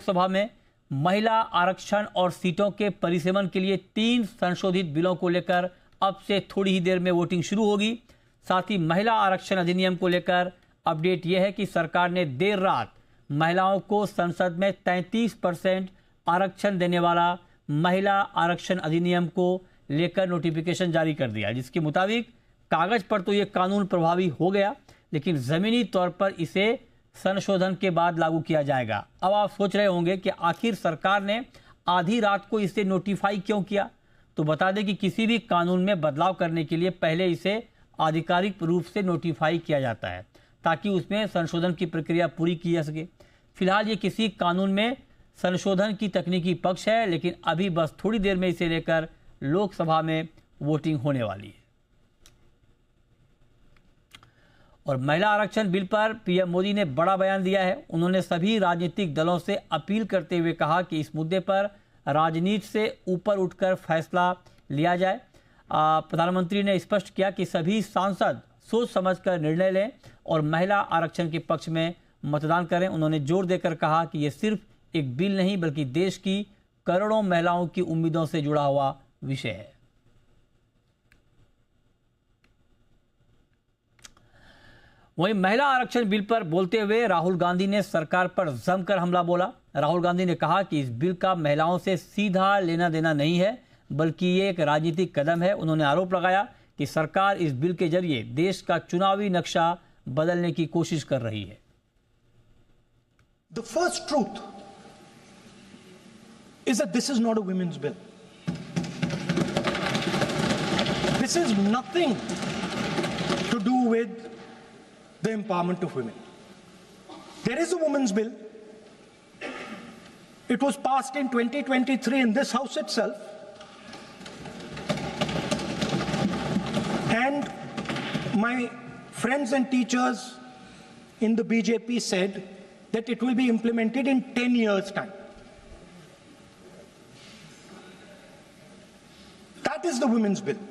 लोकसभा में महिला आरक्षण और सीटों के परिसीमन के लिए 3 संशोधित बिलों को लेकर अब से थोड़ी ही देर में वोटिंग शुरू होगी। साथ ही महिला आरक्षण अधिनियम को लेकर अपडेट यह है कि सरकार ने देर रात महिलाओं को संसद में 33% आरक्षण देने वाला महिला आरक्षण अधिनियम को लेकर नोटिफिकेशन जारी कर दिया, जिसके मुताबिक कागज पर तो ये कानून प्रभावी हो गया, लेकिन जमीनी तौर पर इसे संशोधन के बाद लागू किया जाएगा। अब आप सोच रहे होंगे कि आखिर सरकार ने आधी रात को इसे नोटिफाई क्यों किया। तो बता दें कि किसी भी कानून में बदलाव करने के लिए पहले इसे आधिकारिक रूप से नोटिफाई किया जाता है, ताकि उसमें संशोधन की प्रक्रिया पूरी की जा सके। फिलहाल ये किसी कानून में संशोधन की तकनीकी पक्ष है, लेकिन अभी बस थोड़ी देर में इसे लेकर लोकसभा में वोटिंग होने वाली है। और महिला आरक्षण बिल पर पीएम मोदी ने बड़ा बयान दिया है। उन्होंने सभी राजनीतिक दलों से अपील करते हुए कहा कि इस मुद्दे पर राजनीति से ऊपर उठकर फैसला लिया जाए। प्रधानमंत्री ने स्पष्ट किया कि सभी सांसद सोच समझकर निर्णय लें और महिला आरक्षण के पक्ष में मतदान करें। उन्होंने जोर देकर कहा कि यह सिर्फ एक बिल नहीं, बल्कि देश की करोड़ों महिलाओं की उम्मीदों से जुड़ा हुआ विषय है। वहीं महिला आरक्षण बिल पर बोलते हुए राहुल गांधी ने सरकार पर जमकर हमला बोला। राहुल गांधी ने कहा कि इस बिल का महिलाओं से सीधा लेना देना नहीं है, बल्कि ये एक राजनीतिक कदम है। उन्होंने आरोप लगाया कि सरकार इस बिल के जरिए देश का चुनावी नक्शा बदलने की कोशिश कर रही है। The first truth is that this is not a women's bill. This is nothing to do with the empowerment of women. There is a women's bill. It was passed in 2023 in this house itself. And my friends and teachers in the BJP said that it will be implemented in 10 years' time. That is the women's bill.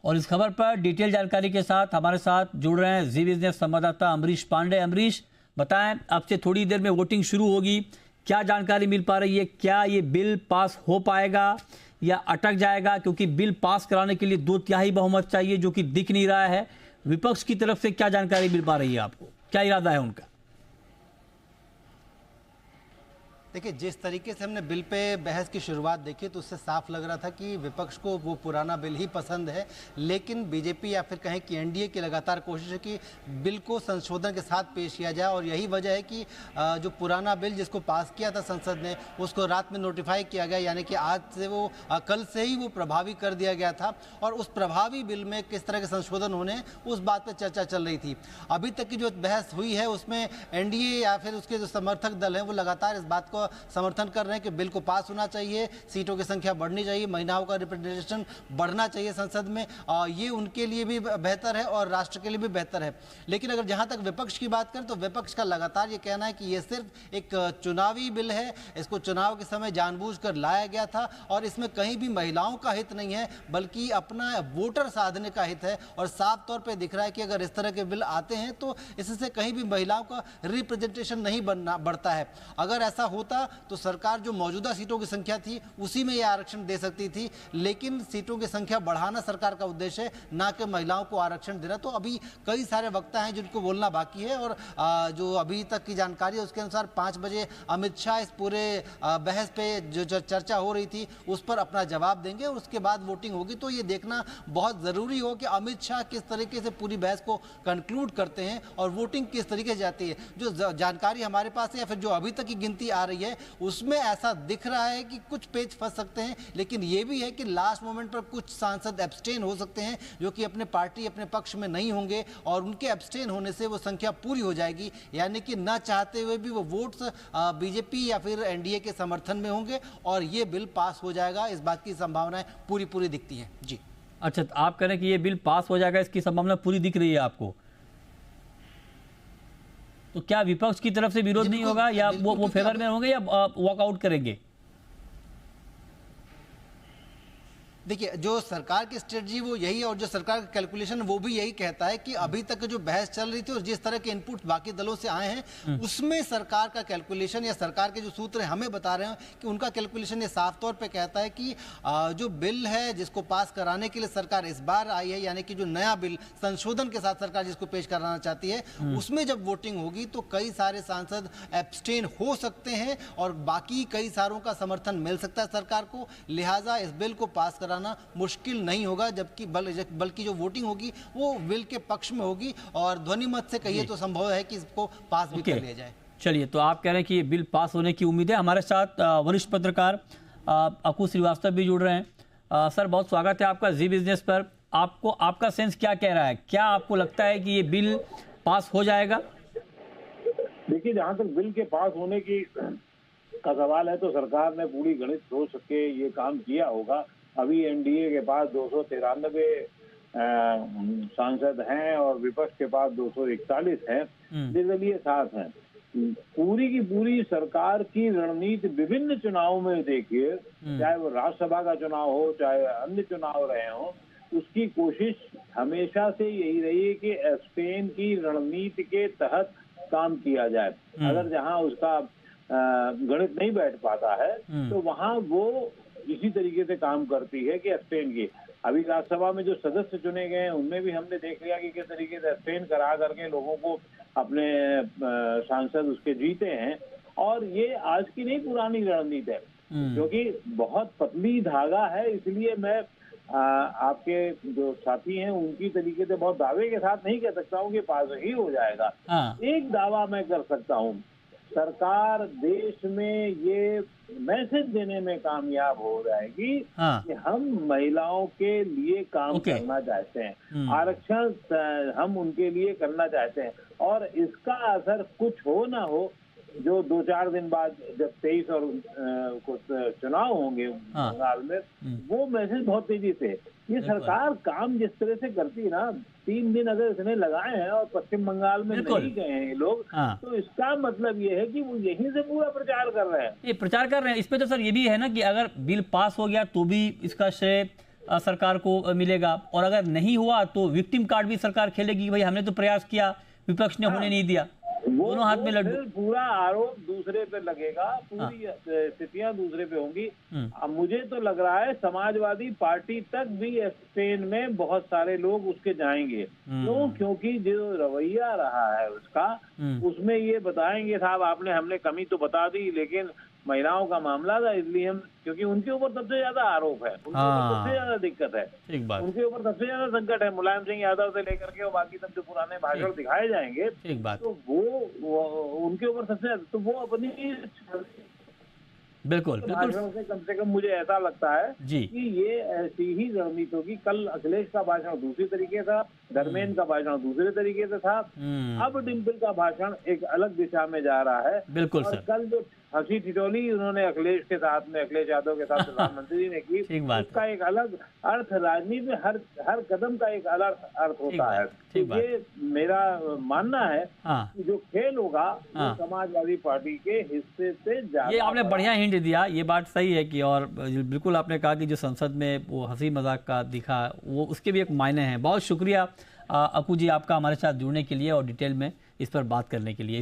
और इस खबर पर detail जानकारी के साथ हमारे साथ जुड़ रहे हैं जी बिजनेस संवाददाता अमरीश पांडे। अमरीश, बताएं, अब से थोड़ी देर में वोटिंग शुरू होगी, क्या जानकारी मिल पा रही है? क्या ये बिल पास हो पाएगा या अटक जाएगा? क्योंकि बिल पास कराने के लिए 2/3 बहुमत चाहिए, जो कि दिख नहीं रहा है। विपक्ष की तरफ से क्या जानकारी मिल पा रही है आपको? क्या इरादा है उनका? देखिए, जिस तरीके से हमने बिल पे बहस की शुरुआत देखी तो उससे साफ लग रहा था कि विपक्ष को वो पुराना बिल ही पसंद है, लेकिन बीजेपी या फिर कहें कि एनडीए की लगातार कोशिश है कि बिल को संशोधन के साथ पेश किया जाए। और यही वजह है कि जो पुराना बिल जिसको पास किया था संसद ने, उसको रात में नोटिफाई किया गया, यानी कि आज से वो कल से ही वो प्रभावी कर दिया गया था। और उस प्रभावी बिल में किस तरह के संशोधन होने, उस बात पर चर्चा चल रही थी। अभी तक की जो बहस हुई है उसमें एनडीए या फिर उसके जो समर्थक दल हैं वो लगातार इस बात को समर्थन कर रहे हैं कि बिल को पास होना चाहिए, सीटों की संख्या बढ़नी चाहिए, महिलाओं का रिप्रेजेंटेशन बढ़ना चाहिए संसद में। ये उनके लिए भी बेहतर है और राष्ट्र के लिए भी बेहतर है। लेकिन अगर जहां तक विपक्ष की बात करें तो विपक्ष का लगातार ये कहना है कि ये सिर्फ एक चुनावी बिल है, इसको चुनाव के समय जानबूझकर लाया गया था और इसमें कहीं भी महिलाओं का हित नहीं है, बल्कि अपना वोटर साधने का हित है। और साफ तौर पर दिख रहा है कि अगर इस तरह के बिल आते हैं तो इससे कहीं भी महिलाओं का रिप्रेजेंटेशन नहीं बढ़ता है। अगर ऐसा होता तो सरकार जो मौजूदा सीटों की संख्या थी उसी में यह आरक्षण दे सकती थी, लेकिन सीटों की संख्या बढ़ाना सरकार का उद्देश्य है, ना कि महिलाओं को आरक्षण देना। तो अभी कई सारे वक्ता हैं जिनको बोलना बाकी है और जो अभी तक की जानकारी है उसके अनुसार 5 बजे अमित शाह इस पूरे बहस पे जो चर्चा हो रही थी उस पर अपना जवाब देंगे और उसके बाद वोटिंग होगी। तो ये देखना बहुत ज़रूरी हो कि अमित शाह किस तरीके से पूरी बहस को कंक्लूड करते हैं और वोटिंग किस तरीके से जाती है। जो जानकारी हमारे पास है या फिर जो अभी तक की गिनती आ रही है उसमें ऐसा दिख रहा है कि कुछ पेच फंस सकते हैं, लेकिन यह भी है कि लास्ट मोमेंट पर कुछ सांसद एब्सटेन हो सकते हैं जो कि अपने पक्ष में नहीं होंगे और उनके एब्सटेन होने से वो संख्या पूरी हो जाएगी, यानी कि न चाहते हुए भी वो वोट्स बीजेपी या फिर एनडीए के समर्थन में होंगे और ये बिल पास हो जाएगा। इस बात की संभावनाएं पूरी दिखती हैं। जी अच्छा, तो आप कह रहे हैं कि ये बिल पास हो जाएगा, इसकी संभावना पूरी दिख रही है आपको? तो क्या विपक्ष की तरफ से विरोध नहीं होगा या वो फेवर में होंगे या वॉकआउट करेंगे? देखिए, जो सरकार की स्ट्रेटजी वो यही है और जो सरकार का कैलकुलेशन वो भी यही कहता है कि अभी तक जो बहस चल रही थी और जिस तरह के इनपुट बाकी दलों से आए हैं उसमें सरकार का कैलकुलेशन या सरकार के जो सूत्र हमें बता रहे हैं कि उनका कैलकुलेशन ये साफ तौर पे कहता है कि जो बिल है जिसको पास कराने के लिए सरकार इस बार आई है, यानी कि जो नया बिल संशोधन के साथ सरकार जिसको पेश कराना चाहती है, उसमें जब वोटिंग होगी तो कई सारे सांसद एब्सटेन हो सकते हैं और बाकी कई सारों का समर्थन मिल सकता है सरकार को। लिहाजा इस बिल को पास कराना मुश्किल नहीं होगा, जबकि बल्कि जो वोटिंग होगी वो बिल के पक्ष में होगी और ध्वनि मत से कहिए तो संभव है कि इसको पास भी कर लिया जाए। चलिए, तो आप कह रहे हैं कि ये बिल पास होने की उम्मीद है। हमारे साथ वरिष्ठ पत्रकार अकू श्रीवास्तव भी जुड़ रहे हैं। सर, बहुत स्वागत है आपका जी बिजनेस पर। आपको आपका सेंस क्या कह रहा है? क्या आपको लगता है कि ये बिल पास हो जाएगा? देखिए, जहाँ तक बिल के पास होने की का सवाल है तो सरकार ने पूरी गणित सोच के ये काम किया होगा। अभी एनडीए के पास 293 सांसद हैं और विपक्ष के पास 241 हैं, निर्दलीय 7 हैं। पूरी की पूरी सरकार की रणनीति विभिन्न चुनावों में देखिए, चाहे वो राज्यसभा का चुनाव हो चाहे अन्य चुनाव रहे हो, उसकी कोशिश हमेशा से यही रही है कि एब्सटेन की रणनीति के तहत काम किया जाए। अगर जहां उसका गणित नहीं बैठ पाता है तो वहां वो इसी तरीके से काम करती है कि एब्सटेन की। अभी राज्यसभा में जो सदस्य चुने गए हैं उनमें भी हमने देख लिया कि किस तरीके से एब्सटेन करा करके लोगों को अपने सांसद उसके जीते हैं। और ये आज की नहीं पुरानी रणनीति है, क्योंकि बहुत पतली धागा है। इसलिए मैं आपके जो साथी हैं उनकी तरीके से बहुत दावे के साथ नहीं कह सकता हूँ कि पास ही हो जाएगा। एक दावा मैं कर सकता हूँ, सरकार देश में ये मैसेज देने में कामयाब हो जाएगी कि हम महिलाओं के लिए काम करना चाहते हैं, आरक्षण हम उनके लिए करना चाहते हैं। और इसका असर कुछ हो ना हो, जो 2-4 दिन बाद जब 23 और कुछ चुनाव होंगे बंगाल में, वो मैसेज बहुत तेजी से ये सरकार काम जिस तरह से करती है ना, 3 दिन अगर इसने लगाए हैं और पश्चिम बंगाल में नहीं गए हैं ये लोग, तो इसका मतलब ये है कि वो यहीं से पूरा प्रचार कर रहे हैं। ये प्रचार कर रहे हैं। इसमें तो सर ये भी है ना कि अगर बिल पास हो गया तो भी इसका श्रेय सरकार को मिलेगा, और अगर नहीं हुआ तो विक्टिम कार्ड भी सरकार खेलेगी, भाई हमने तो प्रयास किया, विपक्ष ने होने नहीं दिया। दोनों हाथ में लड्डू। पूरा आरोप दूसरे पे लगेगा, पूरी स्थितियां दूसरे पे होंगी। अब मुझे तो लग रहा है समाजवादी पार्टी तक भी एब्सटेन में बहुत सारे लोग उसके जाएंगे। क्यों? क्योंकि जो रवैया रहा है उसका, उसमें ये बताएंगे साहब हमने कमी तो बता दी, लेकिन महिलाओं का मामला था इसलिए हम, क्योंकि उनके ऊपर सबसे ज्यादा आरोप है, उनके ऊपर सबसे ज्यादा दिक्कत है, उनके ऊपर सबसे ज्यादा संकट है। मुलायम सिंह यादव से लेकर के और बाकी सब जो पुराने भाषण दिखाए जाएंगे, तो वो उनके ऊपर सबसे ज्यादा, तो वो अपनी बिल्कुल भाषण से कम मुझे ऐसा लगता है कि ये ऐसी ही रणनीति होगी। कल अखिलेश का भाषण दूसरी तरीके था, धर्मेंद्र का भाषण दूसरे तरीके से था, अब डिम्पल का भाषण एक अलग दिशा में जा रहा है। बिल्कुल और कल जो हंसी ठिठोली उन्होंने अखिलेश यादव के साथ प्रधानमंत्री ने की, उसका एक अलग अर्थ, राजनीति में हर कदम का एक अलग अर्थ होता है। तो ये मेरा मानना है कि जो खेल होगा वो समाजवादी पार्टी के हिस्से से ज्यादा। ये आपने बढ़िया हिंट दिया, ये बात सही है कि, और बिल्कुल आपने कहा कि जो संसद में वो हंसी मजाक का दिखा, वो उसके भी एक मायने हैं। बहुत शुक्रिया अकू जी आपका हमारे साथ जुड़ने के लिए और डिटेल में इस पर बात करने के लिए।